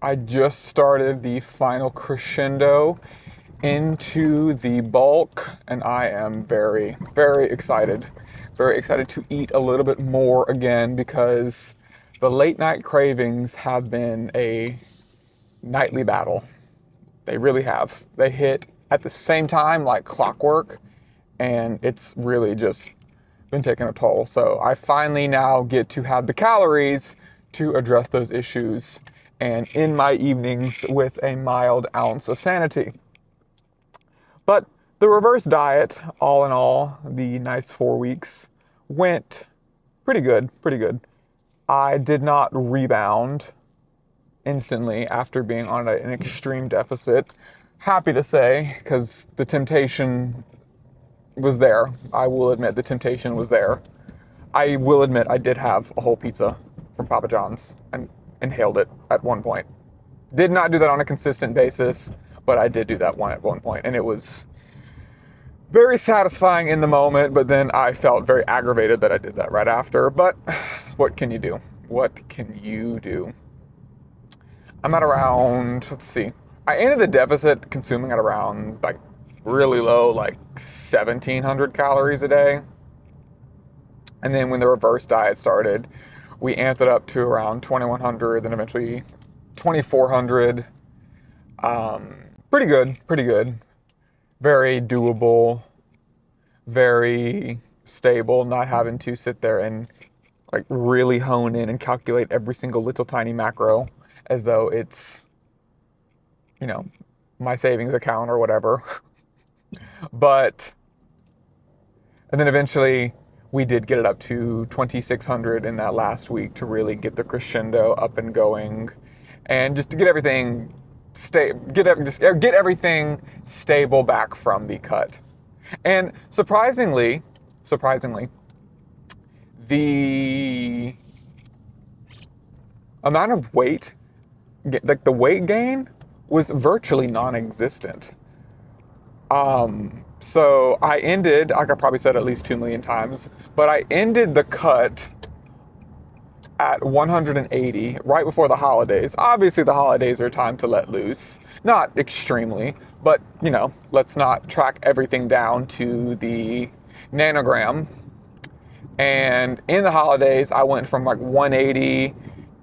I just started the final crescendo into the bulk, and I am very, very excited. Very excited to eat a little bit more again because the late night cravings have been a nightly battle. They really have. They hit at the same time like clockwork, and it's really just been taking a toll. So I finally now get to have the calories to address those issues and in my evenings with a mild ounce of sanity. But the reverse diet, all in all, the nice 4 weeks, went pretty good, pretty good. I did not rebound instantly after being on an extreme deficit. Happy to say, because the temptation was there. I will admit the temptation was there. I will admit I did have a whole pizza from Papa John's and inhaled it at one point. Did not do that on a consistent basis, but I did do that one at one point, and it was very satisfying in the moment, but then I felt very aggravated that I did that right after. But what can you do? What can you do? I'm at around, let's see, I ended the deficit consuming at around like really low, like 1,700 calories a day. And then when the reverse diet started, we amped it up to around 2,100, then eventually 2,400. Pretty good, pretty good. Very doable, very stable, not having to sit there and like really hone in and calculate every single little tiny macro as though it's, my savings account or whatever. But, and then eventually we did get it up to 2,600 in that last week to really get the crescendo up and going, and just to get everything get everything stable back from the cut. And surprisingly, the amount of weight, like the weight gain, was virtually non-existent. So I ended, like I probably said at least 2 million times, but I ended the cut at 180 right before the holidays. Obviously the holidays are a time to let loose. Not extremely, but let's not track everything down to the nanogram. And in the holidays, I went from like 180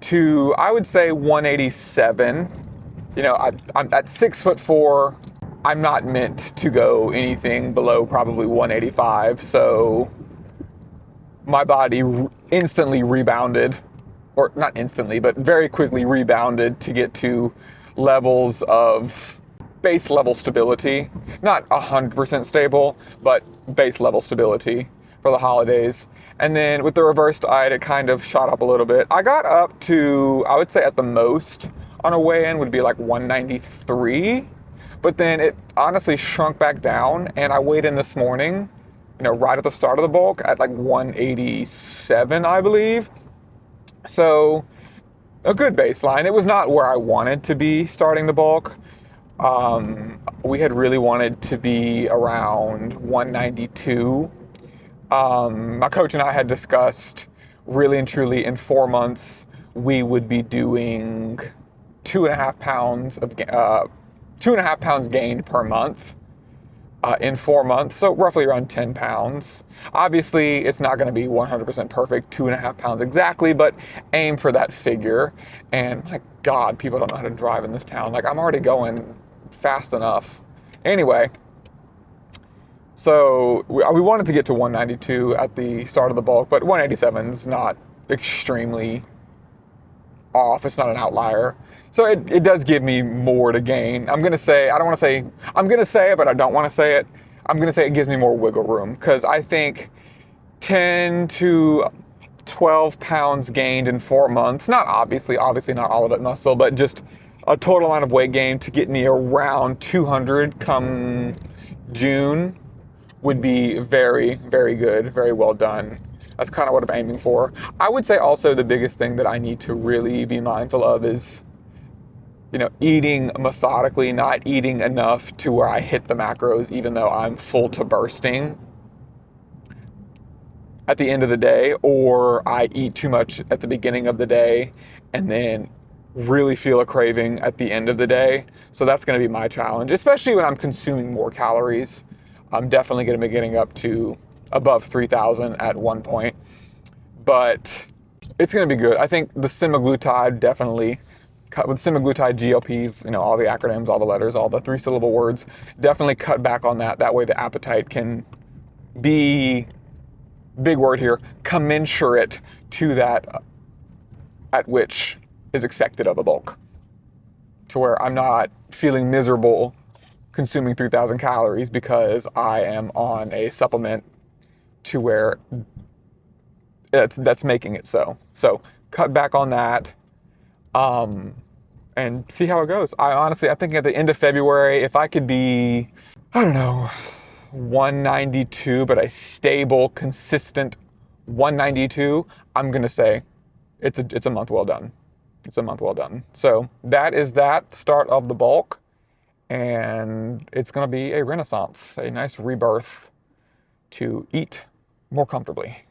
to, I would say, 187. I'm at 6'4". I'm not meant to go anything below probably 185. So my body instantly rebounded, or not instantly, but very quickly rebounded to get to levels of base level stability. Not 100% stable, but base level stability for the holidays. And then with the reverse diet, it kind of shot up a little bit. I got up to, I would say at the most on a weigh-in would be like 193, but then it honestly shrunk back down, and I weighed in this morning, right at the start of the bulk at like 187, I believe. So a good baseline. It was not where I wanted to be starting the bulk. We had really wanted to be around 192. My coach and I had discussed really and truly in 4 months, we would be doing 2.5 pounds of 2.5 pounds gained per month in 4 months, so roughly around 10 pounds. Obviously, it's not going to be 100% perfect, 2.5 pounds exactly, but aim for that figure. And my God, people don't know how to drive in this town. Like, I'm already going fast enough. Anyway, so we wanted to get to 192 at the start of the bulk, but 187 is not extremely off. It's not an outlier. So it does give me more to gain. I'm going to say it, but I don't want to say it. I'm going to say it gives me more wiggle room, because I think 10 to 12 pounds gained in 4 months, not obviously not all of it muscle, but just a total amount of weight gain to get me around 200 come June would be very, very good, very well done. That's kind of what I'm aiming for. I would say also the biggest thing that I need to really be mindful of is, eating methodically, not eating enough to where I hit the macros even though I'm full to bursting at the end of the day, or I eat too much at the beginning of the day and then really feel a craving at the end of the day. So that's going to be my challenge, especially when I'm consuming more calories. I'm definitely going to be getting up to above 3,000 at one point, but it's going to be good. I think the semaglutide definitely, with semaglutide, GLPs, all the acronyms, all the letters, all the 3-syllable words, definitely cut back on that. That way the appetite can be, big word here, commensurate to that at which is expected of a bulk, to where I'm not feeling miserable consuming 3,000 calories because I am on a supplement to where that's making it so. So cut back on that, and see how it goes. I'm thinking at the end of February, if I could be, I don't know, 192, but a stable, consistent 192, I'm gonna say it's a month well done. It's a month well done. So that is that start of the bulk, and it's gonna be a renaissance, a nice rebirth to eat more comfortably.